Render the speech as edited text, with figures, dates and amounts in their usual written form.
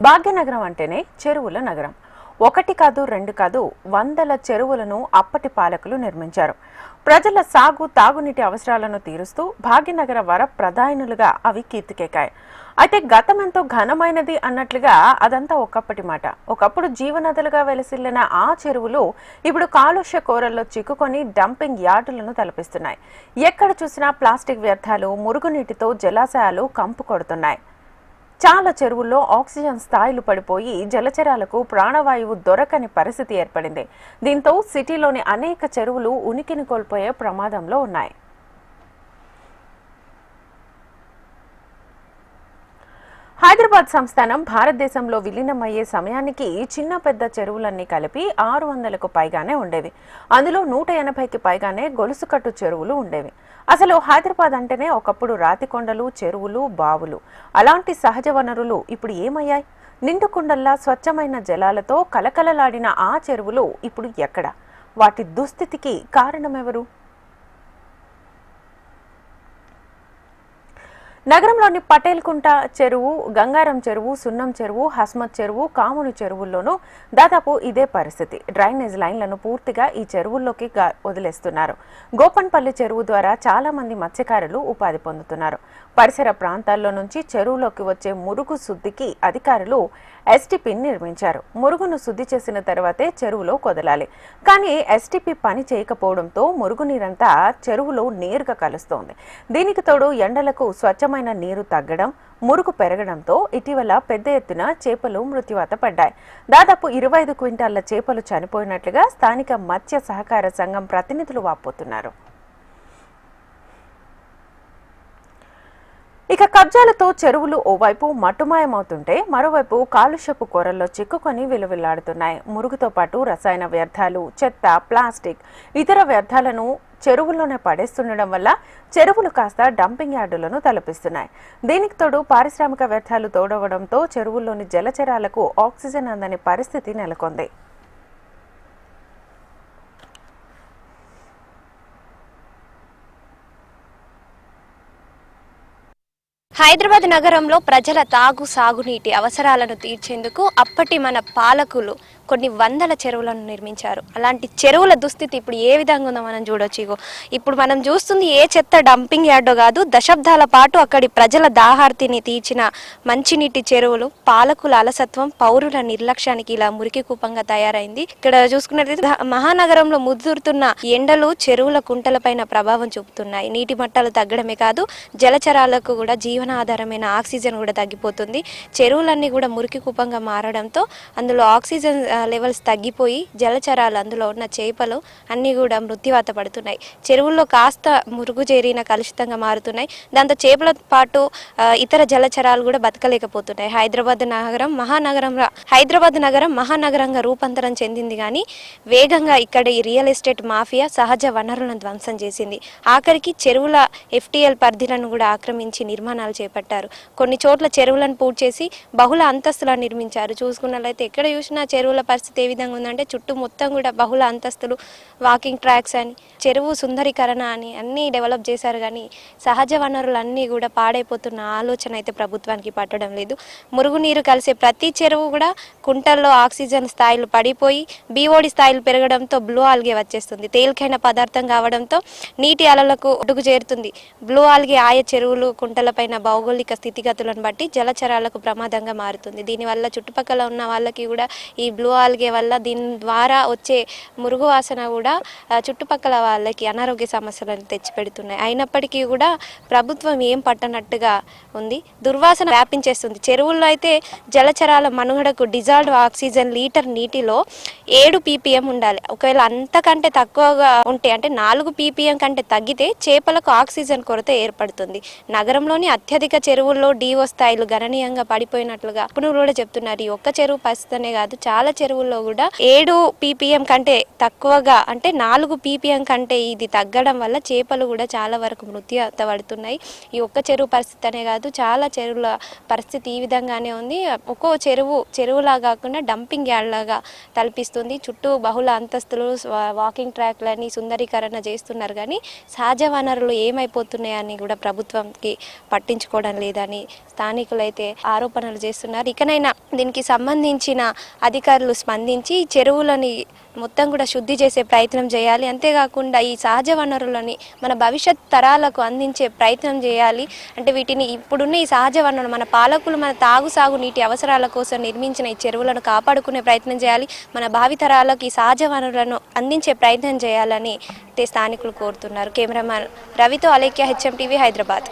భాగ్యనగరం అంటేనే చెరువుల నగరం. ఒకటి కాదు, రెండు కాదు, వందల చెరువులను అప్పటి పాలకులు నిర్మించారు. ప్రజల సాగు, తాగునీటి అవసరాలను తీరుస్తూ భాగ్యనగర వర ప్రధానులుగా అవి కీర్తికెక్కాయి. అయితే గతమెంతో ఘనమైనది అన్నట్లుగా అదంతా ఒకప్పటి మాట. ఒకప్పుడు జీవనదులుగా వెలసిల్లిన ఆ చెరువులు ఇప్పుడు కాలుష్య కోరల్లో చిక్కుకొని డంపింగ్ యార్డులను తలపిస్తున్నాయి. ఎక్కడ చూసినా ప్లాస్టిక్ వ్యర్థాలు, మురుగునీటితో జలాశయాలు కంపు కొడుతున్నాయి. చాలా చెరువుల్లో ఆక్సిజన్ స్థాయిలు పడిపోయి జలచరాలకు ప్రాణవాయువు దొరకని పరిస్థితి ఏర్పడింది. దీంతో సిటీలోని అనేక చెరువులు ఉనికిని కోల్పోయే ప్రమాదంలో ఉన్నాయి. హైదరాబాద్ సంస్థానం భారతదేశంలో విలీనమయ్యే సమయానికి చిన్న పెద్ద చెరువులన్నీ కలిపి 600కు పైగానే ఉండేవి. అందులో 180కి పైగానే గొలుసుకట్టు చెరువులు ఉండేవి. అసలు హైదరాబాద్ అంటేనే ఒకప్పుడు రాతికొండలు, చెరువులు, బావులు. అలాంటి సహజ వనరులు ఇప్పుడు ఏమయ్యాయి? నిండుకుండల్లా స్వచ్ఛమైన జలాలతో కలకలలాడిన ఆ చెరువులు ఇప్పుడు ఎక్కడ? వాటి దుస్థితికి కారణమెవరు? నగరంలోని పటేల్ కుంట చెరువు, గంగారం చెరువు, సున్నం చెరువు, హస్మత్ చెరువు, కాముని చెరువుల్లోనూ దాదాపు ఇదే పరిస్థితి. డ్రైనేజ్ లైన్లను పూర్తిగా ఈ చెరువుల్లోకి వదిలేస్తున్నారు. గోపన్పల్లి చెరువు ద్వారా చాలా మంది మత్స్యకారులు ఉపాధి పొందుతున్నారు. పరిసర ప్రాంతాల్లో నుంచి చెరువులోకి వచ్చే మురుగు శుద్ధికి అధికారులు ఎస్టీపీని నిర్మించారు. మురుగును శుద్ధి చేసిన తర్వాతే చెరువులో కొదలాలి. కానీ ఎస్టీపీ పని చేయకపోవడంతో మురుగునీరంతా చెరువులో నేరుగా కలుస్తోంది. దీనికి తోడు ఎండలకు స్వచ్ఛమైన నీరు తగ్గడం, మురుగు పెరగడంతో ఇటీవల పెద్ద ఎత్తున చేపలు మృత్యువాత పడ్డాయి. దాదాపు 25 క్వింటాళ్ల చేపలు చనిపోయినట్లుగా స్థానిక మత్స్య సహకార సంఘం ప్రతినిధులు వాపోతున్నారు. ఇక కబ్జాలతో చెరువులు ఓవైపు మట్టుమాయమవుతుంటే మరోవైపు కాలుష్యపు కోరల్లో చిక్కుకొని విలువిల్లాడుతున్నాయి. మురుగుతో పాటు రసాయన వ్యర్థాలు, చెత్త, ప్లాస్టిక్, ఇతర వ్యర్థాలను చెరువుల్లోనే పడేస్తుండడం వల్ల చెరువులు కాస్త డంపింగ్ యార్డులను తలపిస్తున్నాయి. దీనికి తోడు పారిశ్రామిక వ్యర్థాలు తోడవడంతో చెరువుల్లోని జలచరాలకు ఆక్సిజన్ అందని పరిస్థితి నెలకొంది. హైదరాబాద్ నగరంలో ప్రజల తాగు, సాగునీటి అవసరాలను తీర్చేందుకు అప్పటి మన పాలకులు కొన్ని వందల చెరువులను నిర్మించారు. అలాంటి చెరువుల దుస్థితి ఇప్పుడు ఏ విధంగా ఉందో మనం చూడొచ్చు. ఇప్పుడు మనం చూస్తుంది ఏ చెత్త డంపింగ్ యార్డో కాదు, దశాబ్దాల పాటు అక్కడి ప్రజల దాహార్తిని తీర్చిన మంచినీటి చెరువులు పాలకుల అలసత్వం, పౌరుల నిర్లక్ష్యానికి ఇలా మురికి కూపంగా తయారైంది. ఇక్కడ చూసుకున్నట్లయితే మహానగరంలో ముదురుతున్న ఎండలు చెరువుల కుంటలపైన ప్రభావం చూపుతున్నాయి. నీటి మట్టాలు తగ్గడమే కాదు, జలచరాలకు కూడా జీవనాధారమైన ఆక్సిజన్ కూడా తగ్గిపోతుంది. చెరువులన్నీ కూడా మురికి కూపంగా మారడంతో అందులో ఆక్సిజన్ లెవెల్స్ తగ్గిపోయి జలచరాలు, అందులో ఉన్న చేపలు అన్నీ కూడా మృత్యువాత పడుతున్నాయి. చెరువుల్లో కాస్త మురుగు చేరిన కలుషితంగా మారుతున్నాయి. దాంతో చేపల పాటు ఇతర జలచరాలు కూడా బతకలేకపోతున్నాయి. హైదరాబాద్ నగరం మహానగరంగా రూపాంతరం చెందింది. కానీ వేగంగా ఇక్కడ ఈ రియల్ ఎస్టేట్ మాఫియా సహజ వనరులను ధ్వంసం చేసింది. ఆఖరికి చెరువుల FTL పరిధిలను కూడా ఆక్రమించి నిర్మాణాలు చేపట్టారు. కొన్ని చోట్ల చెరువులను పూర్తి చేసి బహుళ అంతస్తులను నిర్మించారు. చూసుకున్నట్లయితే ఎక్కడ చూసినా చెరువుల పరిస్థితి ఏ విధంగా ఉందంటే చుట్టూ మొత్తం కూడా బహుళ అంతస్తులు, వాకింగ్ ట్రాక్స్ అని, చెరువు సుందరీకరణ అని అన్నీ డెవలప్ చేశారు. కానీ సహజ వనరులు అన్నీ కూడా పాడైపోతున్న ఆలోచన అయితే ప్రభుత్వానికి పట్టడం లేదు. మురుగునీరు కలిసే ప్రతి చెరువు కూడా కుంటల్లో ఆక్సిజన్ స్థాయిలు పడిపోయి BOD స్థాయిలు పెరగడంతో బ్లూ ఆల్గే వచ్చేస్తుంది. తేలికైన పదార్థం కావడంతో నీటి అలలకు ఒడ్డుకు చేరుతుంది. బ్లూ ఆల్గే ఆయా చెరువులు, కుంటలపైన భౌగోళిక స్థితిగతులను బట్టి జలచరాలకు ప్రమాదంగా మారుతుంది. దీనివల్ల చుట్టుపక్కల ఉన్న వాళ్ళకి కూడా ఈ బ్లూ ఆల్గే వల్ల దీని ద్వారా వచ్చే మురుగు వాసన కూడా చుట్టుపక్కల వాళ్ళకి అనారోగ్య సమస్యలను తెచ్చిపెడుతున్నాయి. అయినప్పటికీ కూడా ప్రభుత్వం ఏం పట్టనట్టుగా ఉంది. దుర్వాసన వ్యాపించేస్తుంది. చెరువుల్లో అయితే జలచరాల మనుగడకు డిజాల్వ్డ్ ఆక్సిజన్ లీటర్ నీటిలో 7 ppm ఉండాలి. ఒకవేళ అంతకంటే తక్కువగా ఉంటే, అంటే 4 ppm కంటే తగ్గితే చేపలకు ఆక్సిజన్ కొరత ఏర్పడుతుంది. నగరంలోని అత్యధిక చెరువుల్లో DO స్థాయిలు గణనీయంగా పడిపోయినట్లుగా నిపుణులు కూడా చెప్తున్నారు. ఈ ఒక్క చెరువు పరిస్థితినే కాదు, చాలా చెరువుల్లో కూడా 7 ppm కంటే తక్కువగా, అంటే 4 ppm కంటే ఇది తగ్గడం వల్ల చేపలు కూడా చాలా వరకు మృత్యువాత పడుతున్నాయి. ఈ ఒక్క చెరువు పరిస్థితి అనే కాదు, చాలా చెరువుల పరిస్థితి ఈ విధంగానే ఉంది. ఒక్కో చెరువులా కాకుండా డంపింగ్ యార్డ్ లాగా తలపిస్తుంది. చుట్టూ బహుళ అంతస్తులు, వాకింగ్ ట్రాక్లని సుందరీకరణ చేస్తున్నారు. కానీ సహజ వనరులు ఏమైపోతున్నాయని కూడా ప్రభుత్వంకి పట్టించు పట్టించుకోవడం లేదని స్థానికులు అయితే ఆరోపణలు చేస్తున్నారు. ఇకనైనా దీనికి సంబంధించిన అధికారులు స్పందించి చెరువులని మొత్తం కూడా శుద్ధి చేసే ప్రయత్నం చేయాలి. అంతేకాకుండా ఈ సహజ వనరులని మన భవిష్యత్ తరాలకు అందించే ప్రయత్నం చేయాలి. అంటే వీటిని ఇప్పుడున్న ఈ సహజ వనరులు మన పాలకులు మన సాగు నీటి అవసరాల కోసం నిర్మించిన ఈ చెరువులను కాపాడుకునే ప్రయత్నం చేయాలి. మన భావితరాలకు ఈ సహజ వనరులను అందించే ప్రయత్నం చేయాలని స్థానికులు కోరుతున్నారు. కెమెరామ్యాన్ రవితో అలేఖ్య, HM టీవీ, హైదరాబాద్.